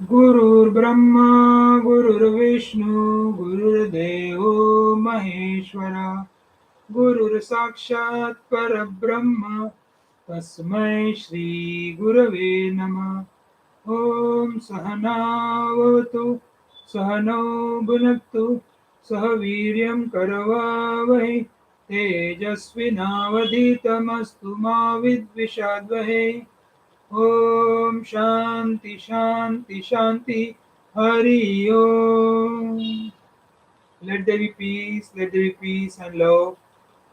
गुरुर्ब्रह्मा गुरुर्विष्णू गुरुर्देवो महेश्वरा गुरुर्साक्षात् परब्रह्म तस्मै श्री गुरवे नमः। ॐ सहनावतु सहनौ भुनक्तु सह वीर्यं करवावहै तेजस्विनावधीतमस्तु मा विद्विषावहै। ओम शांति शांति शांति Hari Om. Let there be peace, let there be peace and love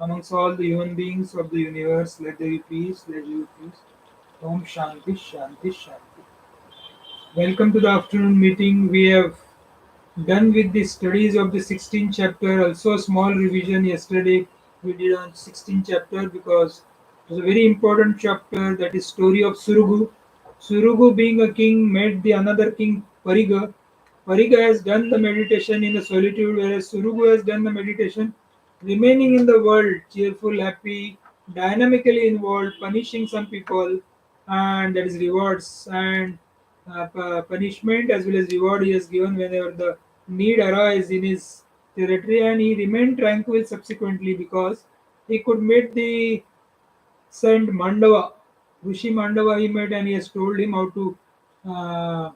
amongst all the human beings of the universe. Let there be peace, let there be peace. Om Shanti Shanti Shanti. Welcome to the afternoon meeting. We have done with the studies of the 16th chapter. Also, a small revision yesterday we did on 16th chapter because it was a very important chapter, that is story of Surugu. Surugu, being a king, met the another king Pariga. Pariga has done the meditation in the solitude, whereas Surugu has done the meditation remaining in the world, cheerful, happy, dynamically involved, punishing some people, and that is rewards and punishment as well as reward he has given whenever the need arise in his territory, and he remained tranquil subsequently because he could meet the saint Mandava, Rishi Mandava he met, and he has told him how to uh,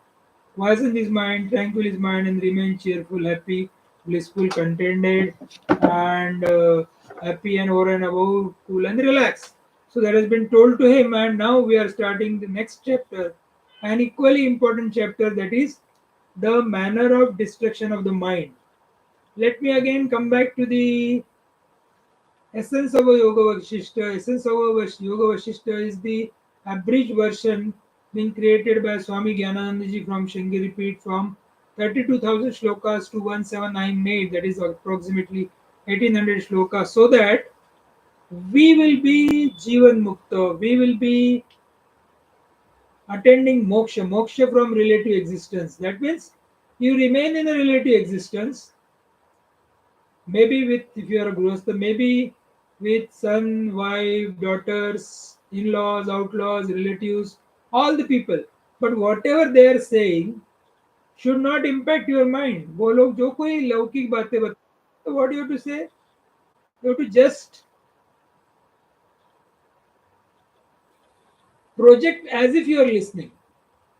quieten his mind, tranquil his mind, and remain cheerful, happy, blissful, contented, and happy and over and above, cool and relaxed. So that has been told to him, and now we are starting the next chapter, an equally important chapter, that is the manner of destruction of the mind. Let me again come back to the essence of a Yoga Vasishtha. Essence of a Yoga Vasishtha is the abridged version being created by Swami Gyananandaji from Shringeri Peeth, from 32,000 shlokas to 1798, that is approximately 1800 shlokas, so that we will be Jivan Mukta, we will be attending moksha, moksha from relative existence. That means you remain in a relative existence, maybe with, if you are a grostha, maybe with son, wife, daughters, in-laws, outlaws, relatives, all the people, but whatever they are saying should not impact your mind. वो लोग जो कोई लौकिक बातें बता, so what you have to say, you have to just project as if you are listening,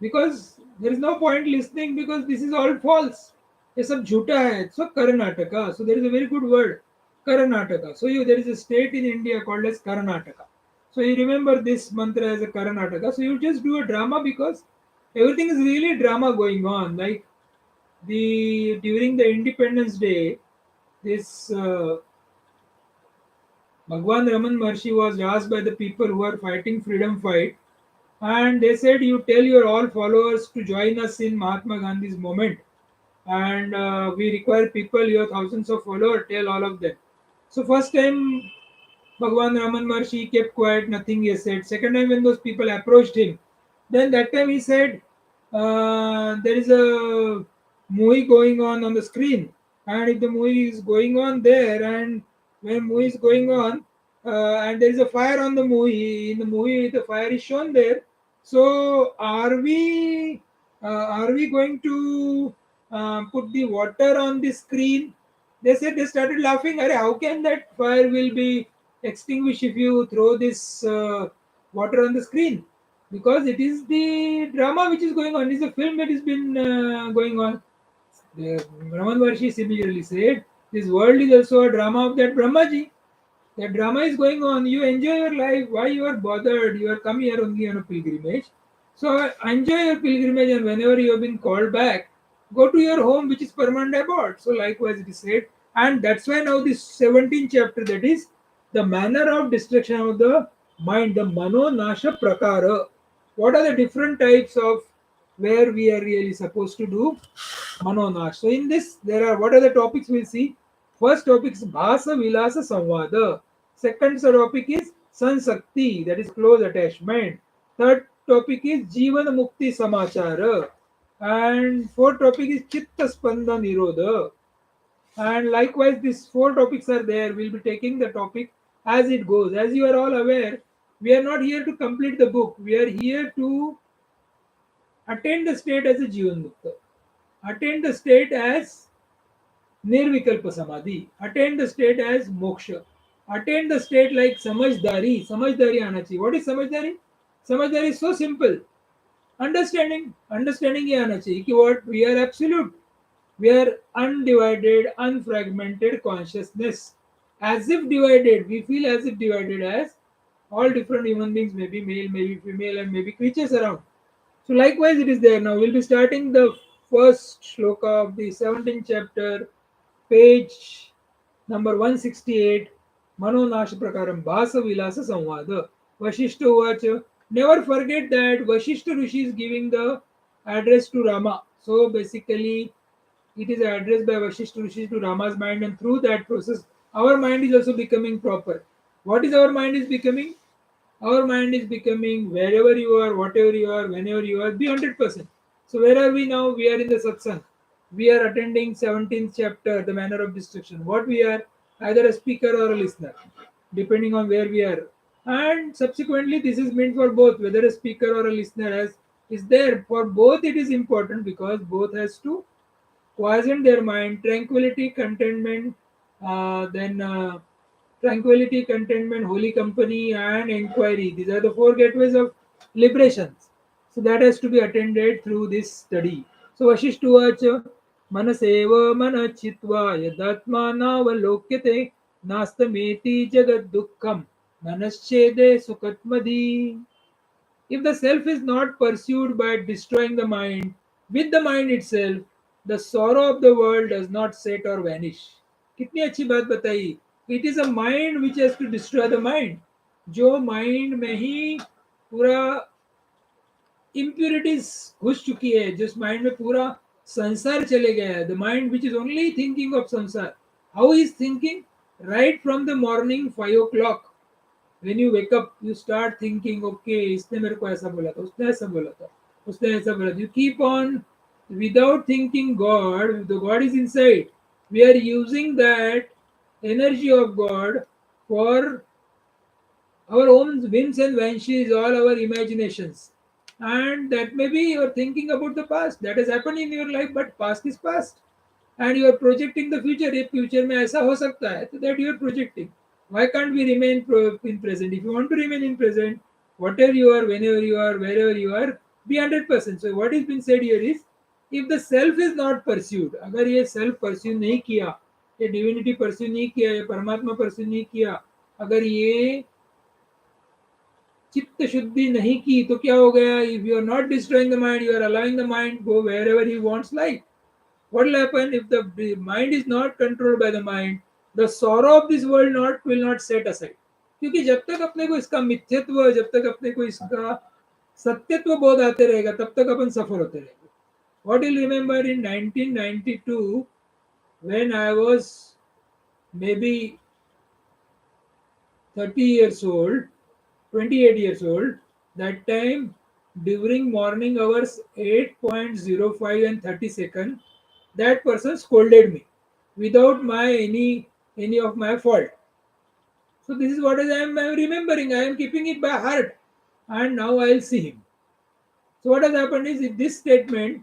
because there is no point listening, because this is all false, ये सब झूठा है. So Karnataka, so there is a very good word, Karnataka. So you, there is a state in India called as Karnataka. So you remember this mantra as a Karnataka. So you just do a drama, because everything is really drama going on. Like the during the Independence Day, this Bhagwan Raman Maharshi was asked by the people who are fighting freedom fight, and they said, you tell your all followers to join us in Mahatma Gandhi's movement, and we require people, your thousands of followers, tell all of them. So first time Bhagwan Raman Maharshi kept quiet, nothing he said. Second time when those people approached him, then that time he said, there is a movie going on the screen, and if the movie is going on there, and when movie is going on, and there is a fire on the movie, in the movie the fire is shown there. So are we going to put the water on the screen? They said, they started laughing. Arey, how can that fire will be extinguished if you throw this water on the screen? Because it is the drama which is going on. It is a film that has been going on. The Raman Varshi similarly said, this world is also a drama of that Brahmaji. That drama is going on. You enjoy your life. Why you are bothered? You are come here only on a pilgrimage. So enjoy your pilgrimage, and whenever you have been called back, go to your home which is permanent abode. So likewise it is said. And that's why now this 17th chapter, that is the manner of destruction of the mind, the Mano Nasha Prakara. What are the different types of where we are really supposed to do Manonash? So in this, there are, what are the topics we'll see? First topic is Bhasa Vilasa Samvada. Second topic is Sansakti, that is close attachment. Third topic is Jivan Mukti Samachara. And fourth topic is Chitta Spanda Nirodha. And likewise, these four topics are there. We'll be taking the topic as it goes. As you are all aware, we are not here to complete the book. We are here to attain the state as a Jivan Mukta, attain the state as Nirvikalpa Samadhi, attain the state as Moksha, attain the state like Samajdari. Samajdari आना चाहिए. What is Samajdari? Samajdari is so simple. Understanding ये आना चाहिए कि what we are absolute. We are undivided, unfragmented consciousness. As if divided, we feel as if divided as all different human beings, maybe male, maybe female, and maybe creatures around. So likewise, it is there. Now we'll be starting the first shloka of the 17th chapter, page number 168. Mano Nash Prakaram Bhasa Vilasa Samvada. Vashishta Uvacha. Never forget that Vashishta Rishi is giving the address to Rama. So basically, it is addressed by Vashishta Rishi to Rama's mind, and through that process, our mind is also becoming proper. What is our mind is becoming? Our mind is becoming wherever you are, whatever you are, whenever you are, be 100%. So where are we now? We are in the satsang. We are attending 17th chapter, the manner of destruction. What we are, either a speaker or a listener, depending on where we are. And subsequently, this is meant for both, whether a speaker or a listener has is there. For both, it is important because both has to quieten their mind, tranquility, contentment, then tranquility, contentment, holy company, and inquiry. These are the four gateways of liberations. So that has to be attended through this study. So Vashishtuvacha Manaseva Manachitva Yadatma Navalokyate Nastameti Jagad Dukkham Manaschede Sukatmadi. If the self is not pursued by destroying the mind with the mind itself, the sorrow of the world does not set or vanish. कितनी अच्छी बात बताई. It is a mind which has to destroy the mind. जो mind में ही पूरा impurities घुस चुकी है, जिस mind में पूरा संसार चले गया है, the mind which is only thinking of samsara. How is thinking? Right from the morning 5 o'clock. When you wake up, you start thinking, okay, इसने मेरे को ऐसा बोला था, उसने ऐसा बोला था, उसने ऐसा बोला था. You keep on without thinking God. The God is inside. We are using that energy of God for our own whims and vanishings, all our imaginations. And that may be you are thinking about the past that has happened in your life, but past is past. And you are projecting the future. If future में ऐसा हो सकता है, so that you are projecting. Why can't we remain in present? If you want to remain in present, whatever you are, whenever you are, wherever you are, be 100%. So what is being said here is, if the self is not pursued, अगर ये self pursue नहीं किया, ये divinity pursue नहीं किया, ये परमात्मा pursue नहीं किया, अगर ये चित्त शुद्धि नहीं की, तो क्या हो गया? If you are not destroying the mind, you are allowing the mind go wherever he wants like. What will happen if the mind is not controlled by the mind? The sorrow of this world will not set aside. क्योंकि जब तक अपने को इसका मिथ्यत्व, जब तक अपने को इसका सत्यत्व बोध आते रहेगा, तब तक अपन सफर होते रहेंगे. What you'll remember in 1992, when I was maybe 30 years old, 28 years old, that time during morning hours 8.05 and 30 seconds, that person scolded me without my any of my fault. So this is what I am remembering. I am keeping it by heart, and now I will see him. So what has happened is in this statement,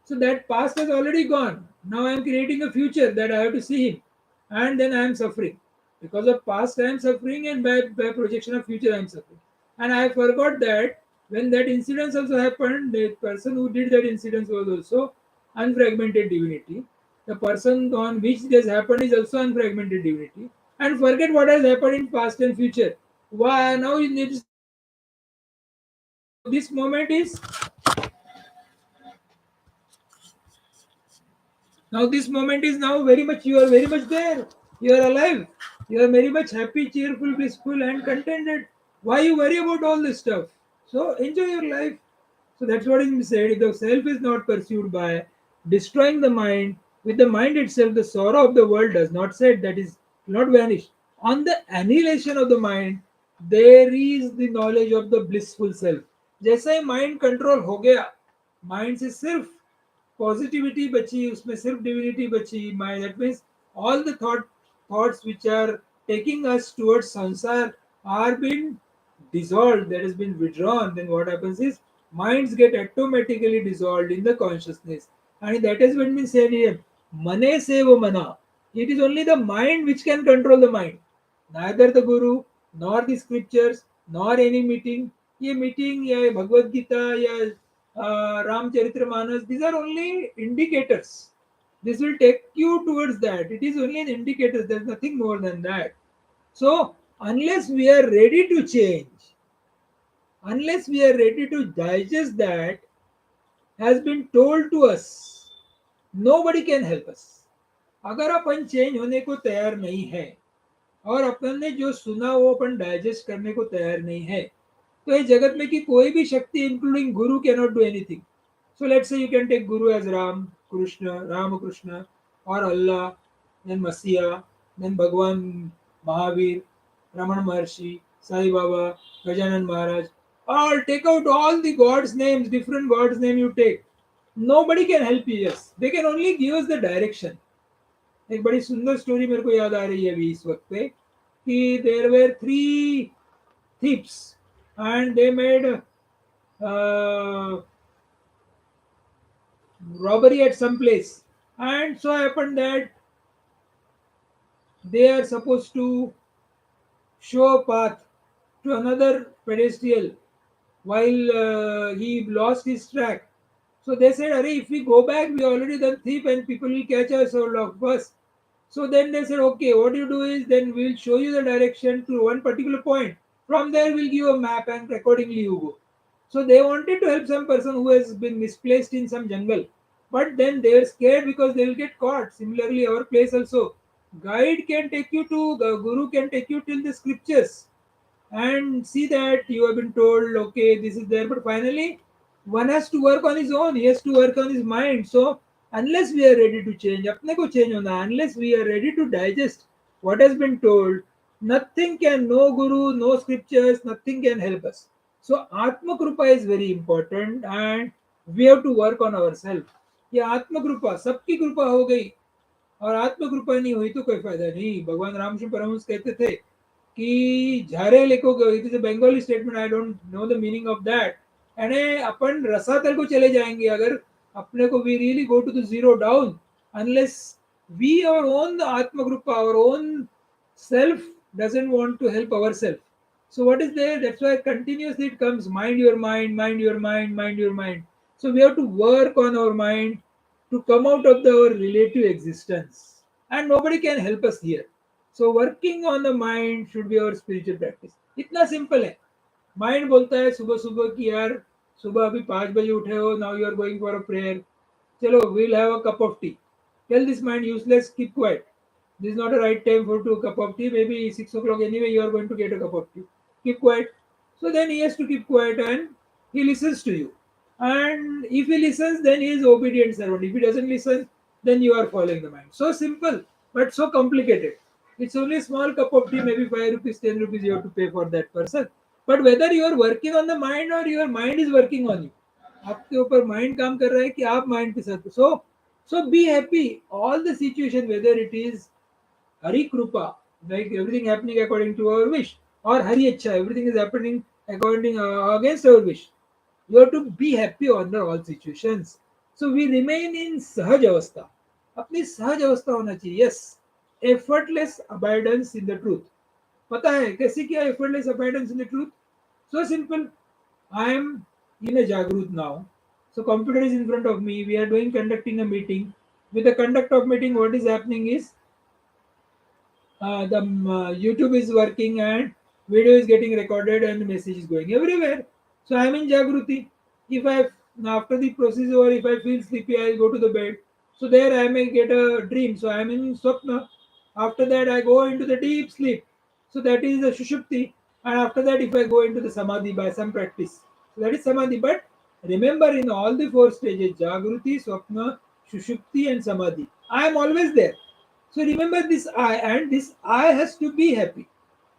so that past has already gone. Now I am creating a future that I have to see him, and then I am suffering. Because of past I am suffering, and by projection of future I am suffering. And I forgot that when that incident also happened, the person who did that incident was also unfragmented divinity. The person on which it has happened is also unfragmented divinity. And forget what has happened in past and future. Why now you need to this moment is now this moment is now very much you are very much there. You are alive. You are very much happy, cheerful, blissful, and contented. Why you worry about all this stuff? So enjoy your life. So that's what is said. If the self is not pursued by destroying the mind, with the mind itself, the sorrow of the world does not set, that is not vanish. On the annihilation of the mind, there is the knowledge of the blissful self. जैसा ही mind control हो गया, mind से सिर्फ positivity बची, उसमें सिर्फ divinity बची. Mind that means all the thoughts which are taking us towards samsara are being dissolved, that has been withdrawn. Then what happens is Minds get automatically dissolved in the consciousness. And that has been said here. Mane sevo mana. It is only the mind which can control the mind. Neither the Guru, nor the scriptures, nor any meeting. ये meeting या भगवत गीता या Ramcharitmanas, these are only indicators. This will take you towards that. It is only an indicator. There's nothing more than that. So unless we are ready to change, unless we are ready to digest that has been told to us, nobody can help us. अगर अपन change होने को तैयार नहीं है और अपन ने जो सुना वो अपन डाइजेस्ट करने को तैयार नहीं है, तो इस जगत में की कोई भी शक्ति including Guru can not do anything. So let's say you can take Guru as Ram, Krishna, Ramakrishna, or Allah, then Masiah, then Bhagwan Mahavir, Ramana Maharshi, Sai Baba, Gajanan Maharaj. All take out all the gods' names, different gods' name you take. Nobody can help you. Yes, they can only give us the direction. एक बड़ी सुंदर story मेरे को याद आ रही है अभी इस वक्त पे कि there were three thieves and they made robbery at some place, and so happened that they are supposed to show a path to another pedestrian while he lost his track. So they said, Arey, if we go back, we already done thief and people will catch us or lock us. So then they said, okay, what you do is then we will show you the direction to one particular point. From there, we'll give you a map and accordingly you go. So they wanted to help some person who has been misplaced in some jungle. But then they are scared because they will get caught. Similarly, our place also. Guide can take you to, the Guru can take you till the scriptures and see that you have been told, okay, this is there. But finally, one has to work on his own. He has to work on his mind. So unless we are ready to change, अपने को change होना, unless we are ready to digest what has been told, nothing can, no guru, no scriptures, nothing can help us. So Atma Krupa is very important and we have to work on ourselves. ये आत्म कृपा सबकी कृपा हो गई और आत्म कृपा नहीं हुई तो कोई फायदा नहीं. भगवान रामकृष्ण परमहंस कहते थे कि झारे लेको गए. It is a Bengali statement, I don't know the meaning of that. यानी अपन रसातल को चले जाएंगे अगर अपने को we really go to the zero down unless we our own आत्म कृपा our own self doesn't want to help ourselves. So what is there? That's why continuously it comes mind your mind, mind your mind, mind your mind. So we have to work on our mind to come out of our relative existence. And nobody can help us here. So working on the mind should be our spiritual practice. इतना simple है. Mind बोलता है सुबह सुबह कि यार सुबह अभी 5 बजे उठे हो, now you are going for a prayer, चलो we'll have a cup of tea. Tell this mind useless, keep quiet. This is not a right time for to cup of tea. Maybe 6 o'clock anyway. You are going to get a cup of tea. Keep quiet. So then he has to keep quiet and he listens to you. And if he listens, then he is obedient servant. If he doesn't listen, then you are following the mind. So simple, but so complicated. It's only a small cup of tea, maybe 5 rupees, 10 rupees you have to pay for that person. But whether you are working on the mind or your mind is working on you, आपके ऊपर mind काम कर रहा है कि आप mind के साथ. So be happy. All the situation, whether it is Hari Krupa, like everything happening according to our wish, or Hari Acha, everything is happening according against our wish. You have to be happy under all situations. So we remain in Sahaj Avastha. अपनी सहज अवस्था होना चाहिए. Yes, effortless abidance in the truth. पता है कैसे किया effortless abidance in the truth? So simple. I am in a Jagrut now. So computer is in front of me. We are doing conducting a meeting. With the conduct of meeting, what is happening is the YouTube is working and video is getting recorded and the message is going everywhere. So I am in Jagruti. If I after the process or if I feel sleepy, I go to the bed. So there I may get a dream. So I am in Swapna. After that I go into the deep sleep. So that is the Shushupti. And after that if I go into the Samadhi by some practice. So that is Samadhi. But remember in all the four stages, Jagruti, Swapna, Shushupti and Samadhi, I am always there. So remember this I, and this I has to be happy.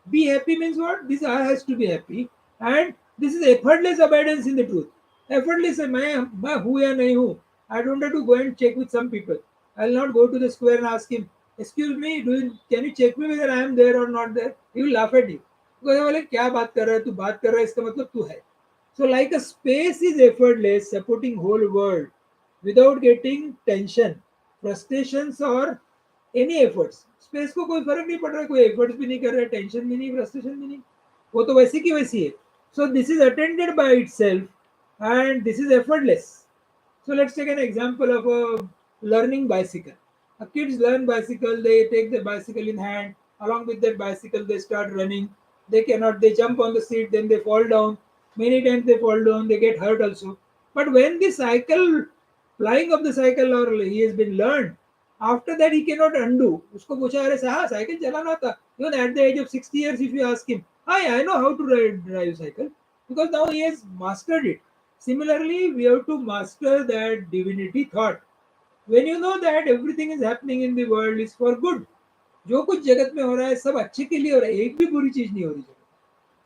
Be happy means what? This I has to be happy, and this is effortless abidance in the truth. Effortless है मैं हूँ या नहीं हूँ. I don't have to go and check with some people. I'll not go to the square and ask him, excuse me, can you check me whether I am there or not there? He will laugh at you. बोले क्या बात कर रहा है तू, बात कर रहा है इसका मतलब तू है. So like a space is effortless, supporting whole world without getting tension, frustrations or any efforts. Space को कोई फर्क नहीं पड़ रहा है, कोई एफर्ट्स भी नहीं कर रहा है, टेंशन भी नहीं, फ्रस्ट्रेशन भी नहीं, वो तो वैसी की वैसी है. So this is attended by itself and this is effortless. So let's take an example of a learning bicycle. Kids learn bicycle, they take the bicycle in hand, along with that bicycle they start running. They cannot, they jump on the seat, then they fall down. Many times they fall down, they get hurt also. But when the cycle, flying of the cycle or he has been learned, after that he cannot undo. उसको पूछा अरे हाँ cycle चलाना था. Even at the age of 60 years, if you ask him, I know how to drive cycle, because now he has mastered it. Similarly, we have to master that divinity thought. When you know that everything is happening in the world is for good, जो कुछ जगत में हो रहा है सब अच्छे के लिए हो रहा है, एक भी बुरी चीज नहीं हो रही जगत.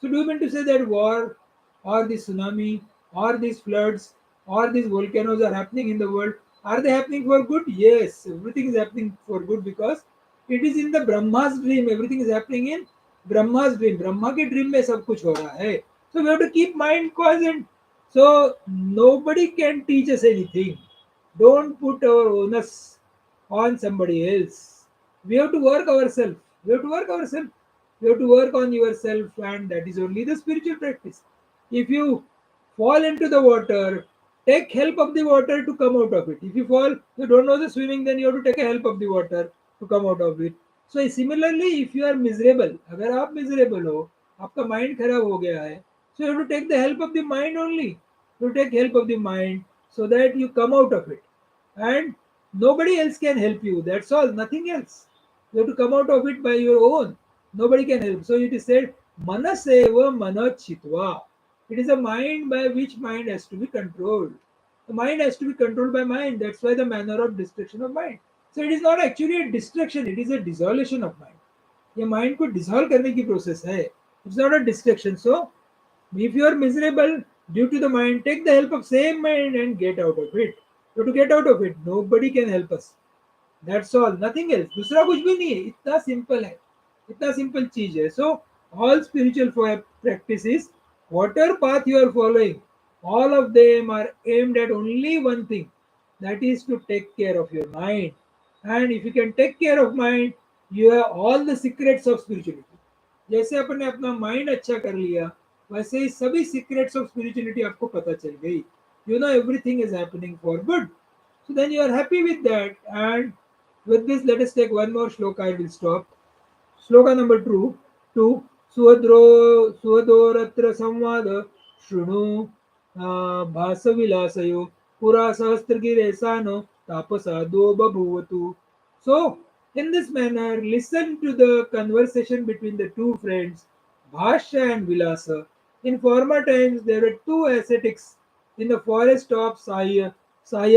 So do you mean to say that war or the tsunami or these floods or these volcanoes are happening in the world? Are they happening for good? Yes, everything is happening for good because it is in the Brahma's dream. Everything is happening in Brahma's dream. Brahma के dream में सब कुछ हो रहा है. So we have to keep mind constant. So nobody can teach us anything. Don't put our onus on somebody else. We have to work ourselves. We have to work ourselves. You have to work on yourself, and that is only the spiritual practice. If you fall into the water, take help of the water to come out of it. If you fall, you don't know the swimming, then you have to take a help of the water to come out of it. So similarly, if you are miserable, अगर आप miserable हो, आपका mind खराब हो गया है, so you have to take the help of the mind only. You take help of the mind so that you come out of it, and nobody else can help you. That's all, nothing else. You have to come out of it by your own. Nobody can help. So it is said, Manaseva Manachitva. It is a mind by which mind has to be controlled. The mind has to be controlled by mind. That's why the manner of destruction of mind. So it is not actually a destruction, it is a dissolution of mind. ये mind को dissolve करने की process है. It's not a destruction. So if you are miserable due to the mind, take the help of same mind and get out of it. So to get out of it, nobody can help us. That's all, nothing else. दूसरा कुछ भी नहीं है. इतना simple है, इतना simple चीज है. So all spiritual practices, whatever path you are following, all of them are aimed at only one thing, that is to take care of your mind. And if you can take care of mind, you have all the secrets of spirituality. जैसे अपन ने अपना mind अच्छा कर लिया, वैसे ही सभी secrets of spirituality आपको पता चल गई. You know everything is happening for good. So then you are happy with that. And with this, let us take one more shloka. I will stop. Shloka number two. Suhadoratra samvada shrunu bhasa vilasayo pura sahasragire tapasado babhuvatu. So, in this manner, listen to the conversation between the two friends, Bhasha and Vilasa. In former times, there were two ascetics in the forest of Saya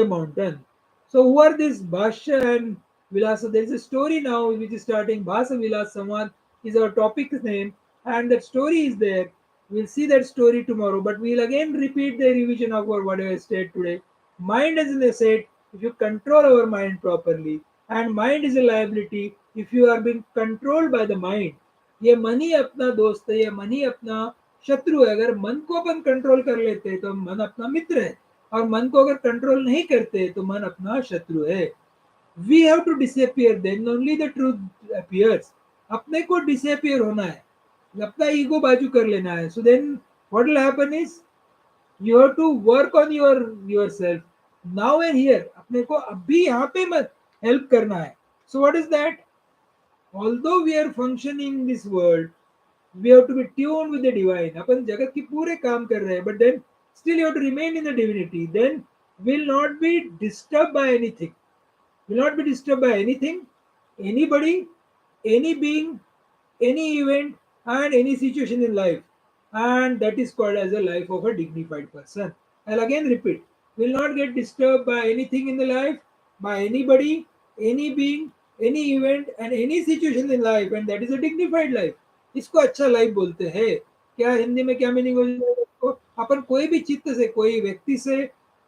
mountain. So who are these Bhasha and Vilasa? There is a story now which is starting. Bhasa Vilas Samad is our topic name, and that story is there. We'll see that story tomorrow, but we'll again repeat the revision of whatever I said today. Mind as an asset if you control our mind properly, and mind is a liability if you are being controlled by the mind. ये मन ही अपना दोस्त है, ये मन ही अपना शत्रु है. अगर मन को अपन कंट्रोल कर लेते हैं तो मन अपना मित्र है, और मन को अगर कंट्रोल नहीं करते तो मन अपना शत्रु है. We have to disappear, then only the truth appears. अपने को डिसअपियर होना है, अपना ईगो बाजू कर लेना है. So then what will happen is you have to work on yourself now and here. अपने को अभी यहाँ पे मत हेल्प करना है. So what is that? Although we are functioning in this world, we have to be tuned with the divine. अपन जगत की पूरे काम कर रहे हैं, but then still you have to remain in the divinity. Then will not be disturbed by anything. Will not be disturbed by anything, anybody, any being, any event, and any situation in life. And that is called as a life of a dignified person. I'll again repeat. Will not get disturbed by anything in the life, by anybody, any being, any event, and any situation in life. And that is a dignified life. इसको अच्छा life बोलते हैं. क्या हिंदी में क्या meaning हो जाएगा इसको? अपन कोई भी चित्त से, कोई व्यक्ति से,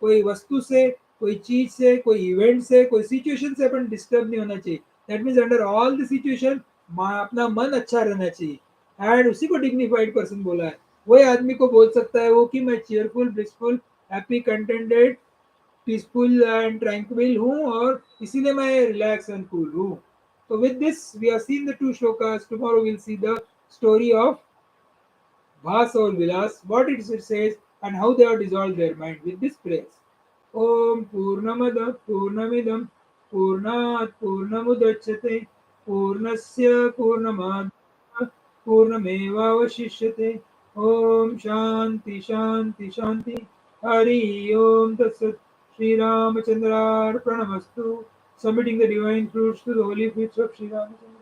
कोई वस्तु से, कोई चीज से, कोई इवेंट से, कोई सिचुएशन से अपन डिस्टर्ब नहीं होना चाहिए. That means under all the situation अपना मन अच्छा रहना चाहिए. एंड उसी को डिग्निफाइड पर्सन बोला है. वही आदमी को बोल सकता है वो कि मैं cheerful, blissful, happy, contented, peaceful and tranquil हूँ और इसीलिए मैं relax and cool हूँ. So with this, we have seen the two shlokas. Tomorrow we'll see the story of Vas or Vilas, what it says, and how they have dissolved their mind with this praise. Om Purnamada Purnamidam Purnat Purnamudachyate Purnasya Purnamad Purnameva Vashishyate Om Shanti Shanti Shanti Hari Om Tatsat Sri Ramachandra Pranamastu, submitting the divine fruits to the holy feet of Sri Ramachandra.